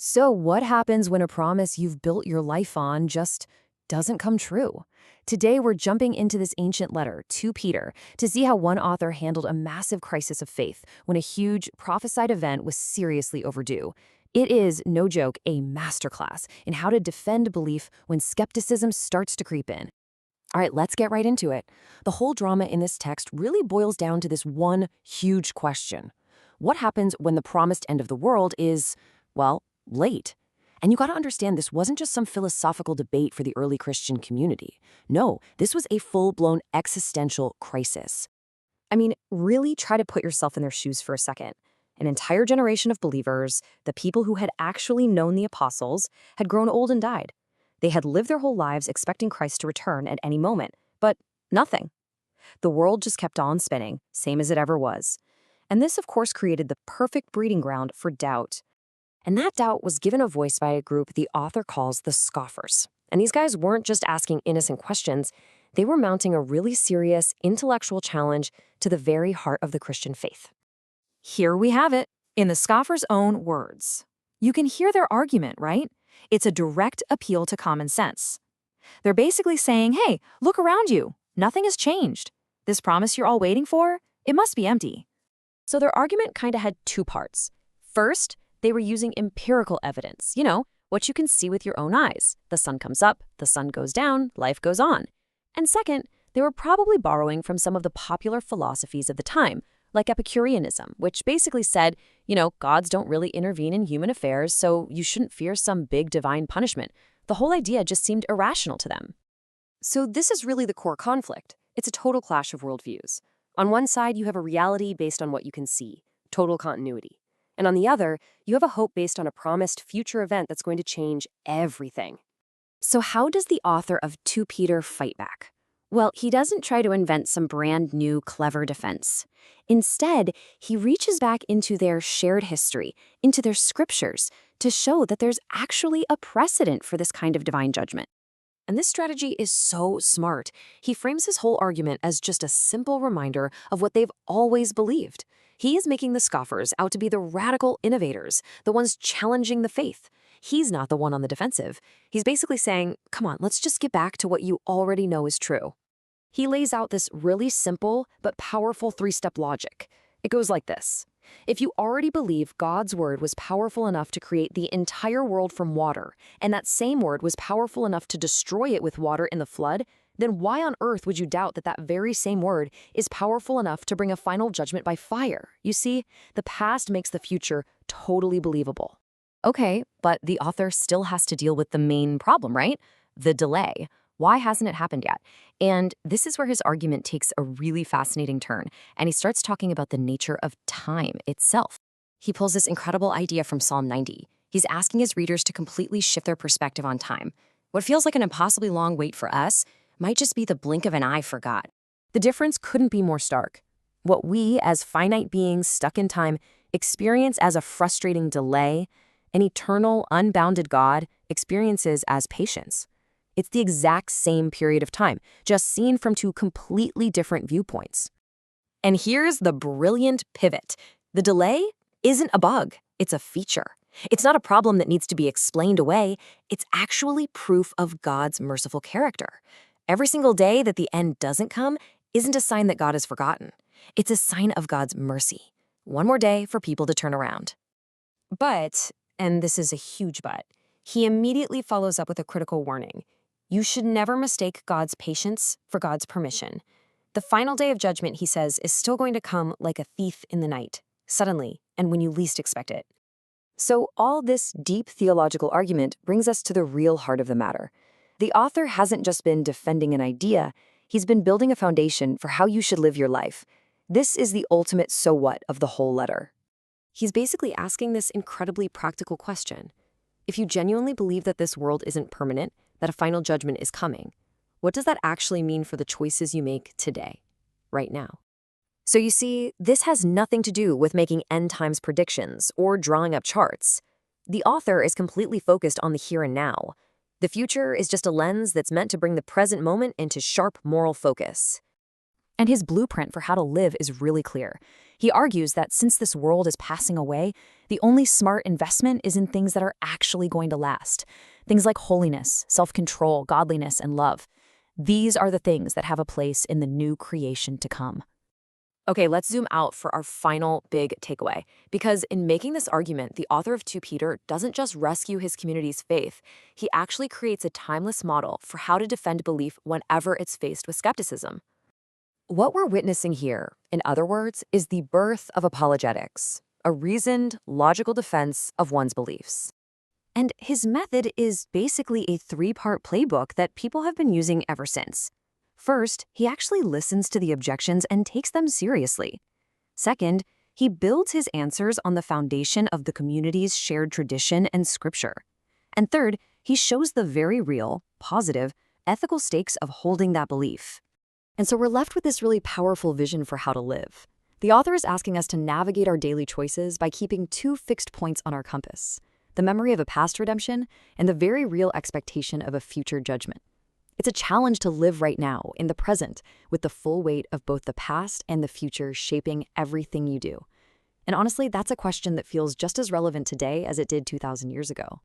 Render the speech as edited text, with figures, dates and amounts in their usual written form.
So, what happens when a promise you've built your life on just doesn't come true? Today, we're jumping into this ancient letter to Peter to see how one author handled a massive crisis of faith when a huge prophesied event was seriously overdue. It is, no joke, a masterclass in how to defend belief when skepticism starts to creep in. All right, let's get right into it. The whole drama in this text really boils down to this one huge question. What happens when the promised end of the world is, well, late? And you got to understand, this wasn't just some philosophical debate for the early Christian community. No, this was a full-blown existential crisis. I mean, really try to put yourself in their shoes for a second. An entire generation of believers, the people who had actually known the apostles, had grown old and died. They had lived their whole lives expecting Christ to return at any moment, but nothing. The world just kept on spinning, same as it ever was. And this, of course, created the perfect breeding ground for doubt. And that doubt was given a voice by a group the author calls the scoffers. And these guys weren't just asking innocent questions, they were mounting a really serious intellectual challenge to the very heart of the Christian faith. Here we have it, in the scoffers' own words. You can hear their argument, right? It's a direct appeal to common sense. They're basically saying, hey, look around you. Nothing has changed. This promise you're all waiting for, it must be empty. So their argument kind of had two parts. First, they were using empirical evidence, what you can see with your own eyes. The sun comes up, the sun goes down, life goes on. And second, they were probably borrowing from some of the popular philosophies of the time, like Epicureanism, which basically said, gods don't really intervene in human affairs, so you shouldn't fear some big divine punishment. The whole idea just seemed irrational to them. So this is really the core conflict. It's a total clash of worldviews. On one side, you have a reality based on what you can see, total continuity. And on the other, you have a hope based on a promised future event that's going to change everything. So how does the author of 2 Peter fight back? Well, he doesn't try to invent some brand new, clever defense. Instead, he reaches back into their shared history, into their scriptures, to show that there's actually a precedent for this kind of divine judgment. And this strategy is so smart. He frames his whole argument as just a simple reminder of what they've always believed. He is making the scoffers out to be the radical innovators, the ones challenging the faith. He's not the one on the defensive. He's basically saying, come on, let's just get back to what you already know is true. He lays out this really simple but powerful 3-step logic. It goes like this. If you already believe God's word was powerful enough to create the entire world from water, and that same word was powerful enough to destroy it with water in the flood, then why on earth would you doubt that that very same word is powerful enough to bring a final judgment by fire? You see, the past makes the future totally believable. Okay, but the author still has to deal with the main problem, right? The delay. Why hasn't it happened yet? And this is where his argument takes a really fascinating turn, and he starts talking about the nature of time itself. He pulls this incredible idea from Psalm 90. He's asking his readers to completely shift their perspective on time. What feels like an impossibly long wait for us might just be the blink of an eye for God. The difference couldn't be more stark. What we, as finite beings stuck in time, experience as a frustrating delay, an eternal, unbounded God experiences as patience. It's the exact same period of time, just seen from 2 completely different viewpoints. And here's the brilliant pivot. The delay isn't a bug, it's a feature. It's not a problem that needs to be explained away. It's actually proof of God's merciful character. Every single day that the end doesn't come isn't a sign that God has forgotten. It's a sign of God's mercy. One more day for people to turn around. But, and this is a huge but, he immediately follows up with a critical warning. You should never mistake God's patience for God's permission. The final day of judgment, he says, is still going to come like a thief in the night, suddenly, and when you least expect it. So all this deep theological argument brings us to the real heart of the matter. The author hasn't just been defending an idea, he's been building a foundation for how you should live your life. This is the ultimate so what of the whole letter. He's basically asking this incredibly practical question. If you genuinely believe that this world isn't permanent, that a final judgment is coming, what does that actually mean for the choices you make today, right now? So you see, this has nothing to do with making end times predictions or drawing up charts. The author is completely focused on the here and now. The future is just a lens that's meant to bring the present moment into sharp moral focus. And his blueprint for how to live is really clear. He argues that since this world is passing away, the only smart investment is in things that are actually going to last. Things like holiness, self-control, godliness, and love. These are the things that have a place in the new creation to come. Okay, let's zoom out for our final big takeaway. Because in making this argument, the author of 2 Peter doesn't just rescue his community's faith, he actually creates a timeless model for how to defend belief whenever it's faced with skepticism. What we're witnessing here, in other words, is the birth of apologetics, a reasoned, logical defense of one's beliefs. And his method is basically a 3-part playbook that people have been using ever since. First, he actually listens to the objections and takes them seriously. Second, he builds his answers on the foundation of the community's shared tradition and scripture. And third, he shows the very real, positive, ethical stakes of holding that belief. And so we're left with this really powerful vision for how to live. The author is asking us to navigate our daily choices by keeping 2 fixed points on our compass: the memory of a past redemption and the very real expectation of a future judgment. It's a challenge to live right now, in the present, with the full weight of both the past and the future shaping everything you do. And honestly, that's a question that feels just as relevant today as it did 2,000 years ago.